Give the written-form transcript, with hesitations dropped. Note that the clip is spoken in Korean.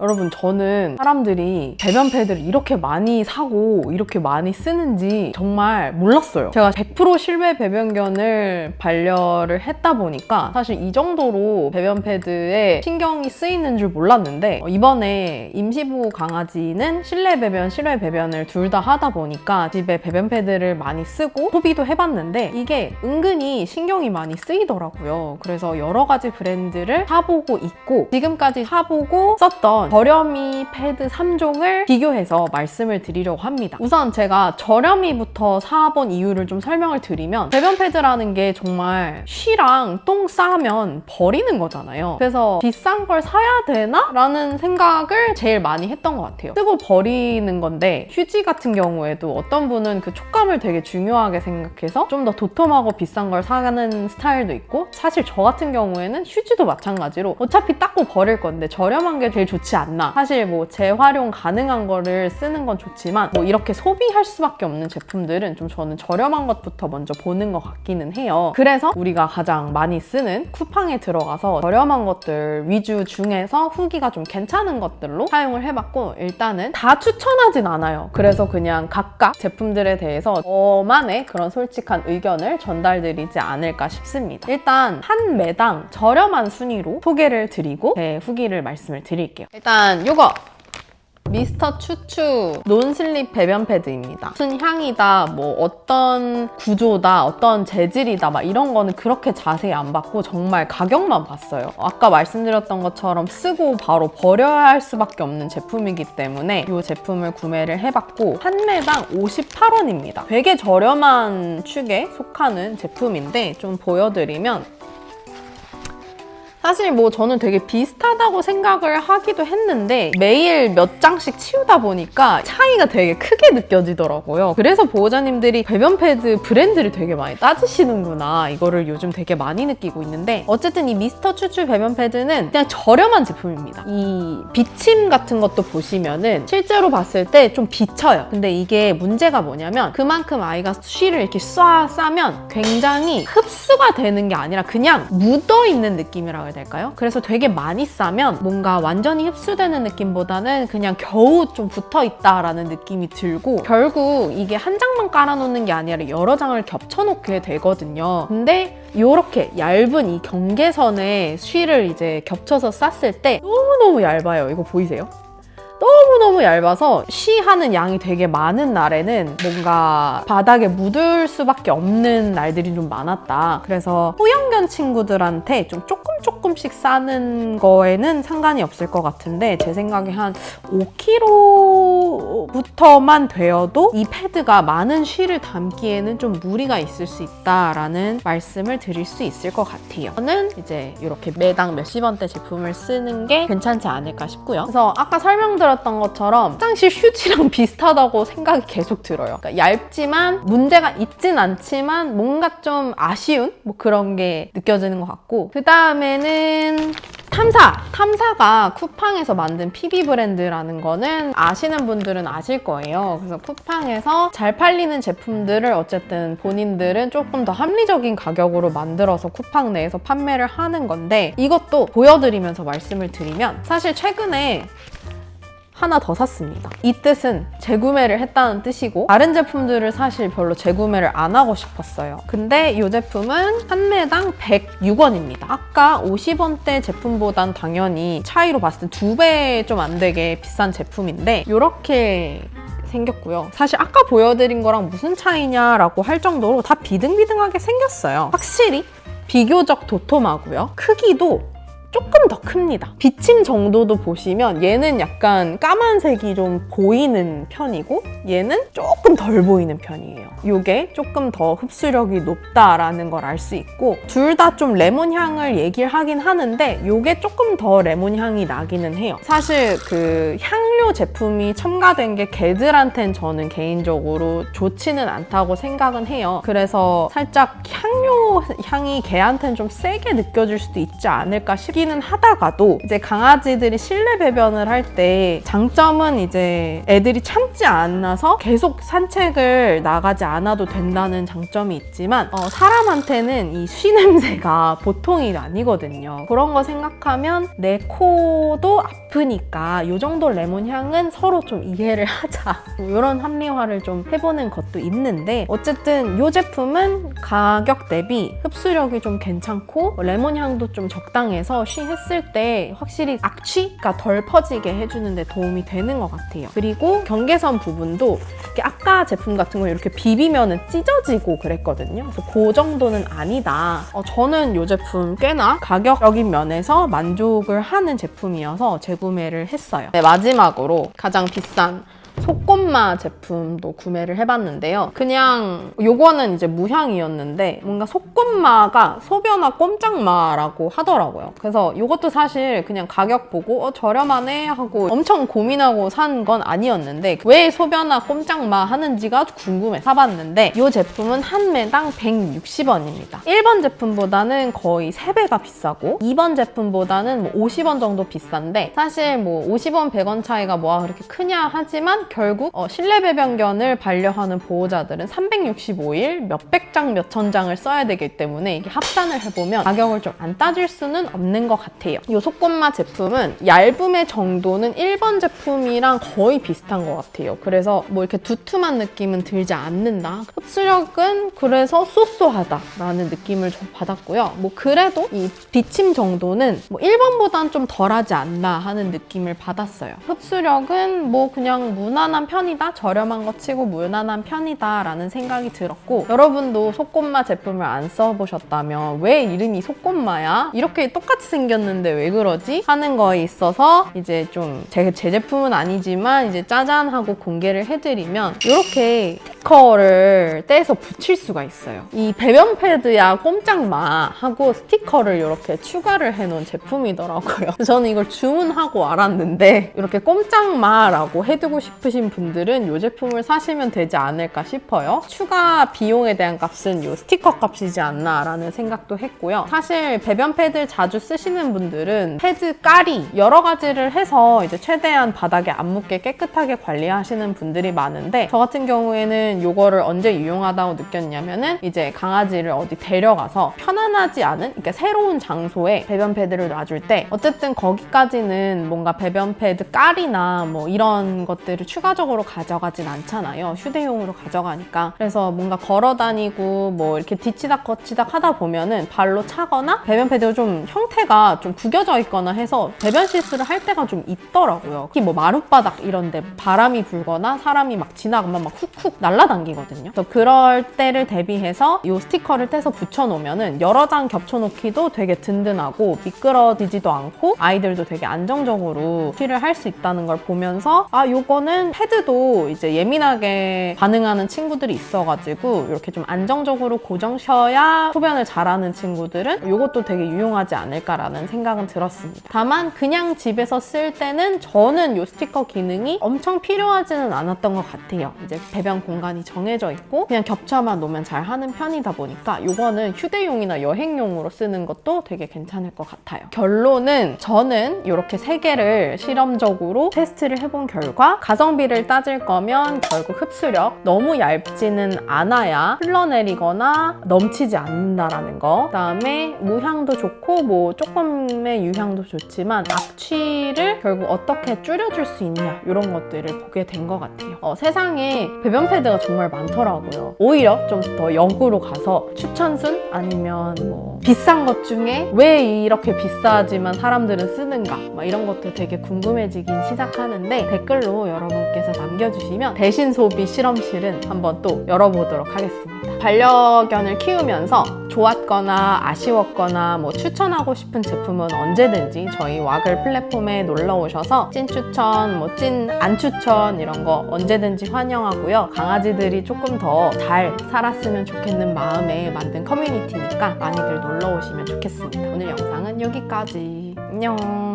여러분, 저는 사람들이 배변 패드를 이렇게 많이 사고 이렇게 많이 쓰는지 정말 몰랐어요. 제가 100% 실외 배변견을 반려를 했다 보니까 사실 이 정도로 배변 패드에 신경이 쓰이는 줄 몰랐는데, 이번에 임시부 강아지는 실내 배변, 실외 배변을 둘 다 하다 보니까 집에 배변 패드를 많이 쓰고 소비도 해봤는데 이게 은근히 신경이 많이 쓰이더라고요. 그래서 여러 가지 브랜드를 사보고 있고, 지금까지 사보고 썼던 저렴이 패드 3종을 비교해서 말씀을 드리려고 합니다. 우선 제가 저렴이부터 사본 이유를 좀 설명을 드리면, 배변 패드라는 게 정말 쉬랑 똥 싸면 버리는 거잖아요. 그래서 비싼 걸 사야 되나? 라는 생각을 제일 많이 했던 것 같아요. 쓰고 버리는 건데, 휴지 같은 경우에도 어떤 분은 그 촉감을 되게 중요하게 생각해서 좀 더 도톰하고 비싼 걸 사는 스타일도 있고, 사실 저 같은 경우에는 휴지도 마찬가지로 어차피 닦고 버릴 건데 저렴한 게 제일 좋지 않나. 사실 뭐 재활용 가능한 거를 쓰는 건 좋지만 뭐 이렇게 소비할 수밖에 없는 제품들은 좀 저는 저렴한 것부터 먼저 보는 것 같기는 해요. 그래서 우리가 가장 많이 쓰는 쿠팡에 들어가서 저렴한 것들 위주 중에서 후기가 좀 괜찮은 것들로 사용을 해봤고, 일단은 다 추천하진 않아요. 그래서 그냥 각각 제품들에 대해서 저만의 그런 솔직한 의견을 전달드리지 않을까 싶습니다. 일단 한 매당 저렴한 순위로 소개를 드리고 제 후기를 말씀을 드릴게요. 일단 요거 미스터 추추 논슬립 배변 패드입니다. 무슨 향이다, 뭐 어떤 구조다, 어떤 재질이다, 막 이런 거는 그렇게 자세히 안 봤고 정말 가격만 봤어요. 아까 말씀드렸던 것처럼 쓰고 바로 버려야 할 수밖에 없는 제품이기 때문에 이 제품을 구매를 해봤고, 한 매당 58원입니다. 되게 저렴한 축에 속하는 제품인데, 좀 보여드리면, 사실 뭐 저는 되게 비슷하다고 생각을 하기도 했는데 매일 몇 장씩 치우다 보니까 차이가 되게 크게 느껴지더라고요. 그래서 보호자님들이 배변 패드 브랜드를 되게 많이 따지시는구나, 이거를 요즘 되게 많이 느끼고 있는데, 어쨌든 이 미스터 추추 배변 패드는 그냥 저렴한 제품입니다. 이 비침 같은 것도 보시면은 실제로 봤을 때 좀 비쳐요. 근데 이게 문제가 뭐냐면, 그만큼 아이가 쉬를 이렇게 싸면 굉장히 흡수가 되는 게 아니라 그냥 묻어있는 느낌이라고 해야 될까요? 그래서 되게 많이 싸면 뭔가 완전히 흡수되는 느낌보다는 그냥 겨우 좀 붙어있다라는 느낌이 들고, 결국 이게 한 장만 깔아놓는 게 아니라 여러 장을 겹쳐놓게 되거든요. 근데 이렇게 얇은 이 경계선에 쉬를 이제 겹쳐서 쌌을 때 너무너무 얇아요. 이거 보이세요? 너무너무 얇아서 쉬하는 양이 되게 많은 날에는 뭔가 바닥에 묻을 수밖에 없는 날들이 좀 많았다. 그래서 소형견 친구들한테 좀 조금씩 싸는 거에는 상관이 없을 것 같은데, 제 생각에 한 5kg부터만 되어도 이 패드가 많은 쉬를 담기에는 좀 무리가 있을 수 있다라는 말씀을 드릴 수 있을 것 같아요. 저는 이제 이렇게 매당 몇십 원대 제품을 쓰는 게 괜찮지 않을까 싶고요. 그래서 아까 설명드렸던 것처럼 화장실 휴지랑 비슷하다고 생각이 계속 들어요. 그러니까 얇지만 문제가 있진 않지만 뭔가 좀 아쉬운 뭐 그런 게 느껴지는 것 같고, 그 다음에는 탐사가 쿠팡에서 만든 PB 브랜드라는 거는 아시는 분들은 아실 거예요. 그래서 쿠팡에서 잘 팔리는 제품들을 어쨌든 본인들은 조금 더 합리적인 가격으로 만들어서 쿠팡 내에서 판매를 하는 건데, 이것도 보여드리면서 말씀을 드리면, 사실 최근에 하나 더 샀습니다. 이 뜻은 재구매를 했다는 뜻이고, 다른 제품들을 사실 별로 재구매를 안 하고 싶었어요. 근데 이 제품은 한 매당 106원입니다. 아까 50원대 제품보단 당연히 차이로 봤을 때 2배 좀 안 되게 비싼 제품인데, 이렇게 생겼고요. 사실 아까 보여드린 거랑 무슨 차이냐라고 할 정도로 다 비등비등하게 생겼어요. 확실히 비교적 도톰하고요. 크기도 조금 더 큽니다. 비침 정도도 보시면 얘는 약간 까만색이 좀 보이는 편이고 얘는 조금 덜 보이는 편이에요. 이게 조금 더 흡수력이 높다라는 걸 알 수 있고, 둘 다 좀 레몬 향을 얘기를 하긴 하는데 이게 조금 더 레몬 향이 나기는 해요. 사실 그 향료 향료 제품이 첨가된 게 개들한텐 저는 개인적으로 좋지는 않다고 생각은 해요. 그래서 살짝 향료 향이 개한텐 좀 세게 느껴질 수도 있지 않을까 싶기는 하다가도 이제 강아지들이 실내 배변을 할 때 장점은 이제 애들이 참지 않아서 계속 산책을 나가지 않아도 된다는 장점이 있지만 사람한테는 이 쉬 냄새가 보통이 아니거든요. 그런 거 생각하면 내 코도 아프니까 이 정도 레몬 향은 서로 좀 이해를 하자, 이런 합리화를 좀 해보는 것도 있는데, 어쨌든 이 제품은 가격 대비 흡수력이 좀 괜찮고 레몬 향도 좀 적당해서 쉬 했을 때 확실히 악취가 덜 퍼지게 해주는 데 도움이 되는 것 같아요. 그리고 경계선 부분도 이렇게 아까 제품 같은 거 이렇게 비비면 찢어지고 그랬거든요. 그래서 그 정도는 아니다. 저는 이 제품 꽤나 가격적인 면에서 만족을 하는 제품이어서 재구매를 했어요. 네, 마지막으로 가장 비싼 속꽃마 제품도 구매를 해봤는데요. 그냥 요거는 이제 무향이었는데 뭔가 속꽃마가 소변화 꼼짝마라고 하더라고요. 그래서 요것도 사실 그냥 가격 보고 저렴하네 하고 엄청 고민하고 산 건 아니었는데 왜 소변화 꼼짝마 하는지가 궁금해 사봤는데 이 제품은 한 매당 160원입니다. 1번 제품보다는 거의 3배가 비싸고 2번 제품보다는 뭐 50원 정도 비싼데, 사실 뭐 50원 100원 차이가 뭐가 그렇게 크냐 하지만 결국 실내 배변견을 반려하는 보호자들은 365일 몇백 장 몇천 장을 써야 되기 때문에 이게 합산을 해보면 가격을 좀 안 따질 수는 없는 것 같아요. 이 속꽃마 제품은 얇음의 정도는 1번 제품이랑 거의 비슷한 것 같아요. 그래서 뭐 이렇게 두툼한 느낌은 들지 않는다. 흡수력은 그래서 쏘쏘하다라는 느낌을 좀 받았고요. 뭐 그래도 이 비침 정도는 뭐 1번보단 좀 덜하지 않나 하는 느낌을 받았어요. 흡수력은 뭐 그냥 무난한 편이다, 저렴한 거 치고 무난한 편이다 라는 생각이 들었고, 여러분도 속꽃마 제품을 안 써보셨다면 왜 이름이 속꽃마야? 이렇게 똑같이 생겼는데 왜 그러지? 하는 거에 있어서 이제 좀 제 제품은 아니지만 이제 짜잔 하고 공개를 해드리면 이렇게 스티커를 떼서 붙일 수가 있어요. 이 배변 패드야 꼼짝마 하고 스티커를 이렇게 추가를 해놓은 제품이더라고요. 저는 이걸 주문하고 알았는데 이렇게 꼼짝마라고 해두고 싶으신 분들은 이 제품을 사시면 되지 않을까 싶어요. 추가 비용에 대한 값은 이 스티커 값이지 않나 라는 생각도 했고요. 사실 배변 패드 자주 쓰시는 분들은 패드 깔이 여러 가지를 해서 이제 최대한 바닥에 안 묻게 깨끗하게 관리하시는 분들이 많은데, 저 같은 경우에는 이거를 언제 유용하다고 느꼈냐면은 이제 강아지를 어디 데려가서 편안하지 않은, 그러니까 새로운 장소에 배변 패드를 놔줄 때 어쨌든 거기까지는 뭔가 배변 패드 깔이나 뭐 이런 것들을 추가적으로 가져가진 않잖아요. 휴대용으로 가져가니까. 그래서 뭔가 걸어 다니고 뭐 이렇게 뒤치닥 거치닥 하다 보면은 발로 차거나 배변 패드가 좀 형태가 좀 구겨져 있거나 해서 배변 실수를 할 때가 좀 있더라고요. 특히 뭐 마룻바닥 이런데 바람이 불거나 사람이 막 지나가면 막 훅훅 날아다니거든요. 그래서 그럴 때를 대비해서 이 스티커를 떼서 붙여놓으면은 여러 장 겹쳐놓기도 되게 든든하고 미끄러지지도 않고 아이들도 되게 안정적으로 쉬를 할 수 있다는 걸 보면서 요거는 패드도 이제 예민하게 반응하는 친구들이 있어가지고 이렇게 좀 안정적으로 고정 쉬어야 소변을 잘하는 친구들은 이것도 되게 유용하지 않을까라는 생각은 들었습니다. 다만 그냥 집에서 쓸 때는 저는 이 스티커 기능이 엄청 필요하지는 않았던 것 같아요. 이제 배변 공간이 정해져 있고 그냥 겹쳐만 놓으면 잘 하는 편이다 보니까 이거는 휴대용이나 여행용으로 쓰는 것도 되게 괜찮을 것 같아요. 결론은 저는 이렇게 3개를 실험적으로 테스트를 해본 결과 가성비를 따질 거면 결국 흡수력, 너무 얇지는 않아야 흘러내리거나 넘치지 않는다라는 거, 그다음에 무향도 좋고 뭐 조금의 유향도 좋지만 악취를 결국 어떻게 줄여줄 수 있냐 이런 것들을 보게 된 것 같아요. 세상에 배변 패드가 정말 많더라고요. 오히려 좀 더 역으로 가서 추천순 아니면 뭐 비싼 것 중에 왜 이렇게 비싸지만 사람들은 쓰는가 막 이런 것도 되게 궁금해지긴 시작하는데 댓글로 여러분께서 남겨주시면 대신 소비 실험실은 한번 또 열어보도록 하겠습니다. 반려견을 키우면서 좋았거나 아쉬웠거나 뭐 추천하고 싶은 제품은 언제든지 저희 와글 플랫폼에 놀러 오셔서 찐 추천, 뭐 찐 안 추천 이런 거 언제든지 환영하고요. 강아지들이 조금 더 잘 살았으면 좋겠는 마음에 만든 커뮤니티니까 많이들 놀러 오시면 좋겠습니다. 오늘 영상은 여기까지. 안녕.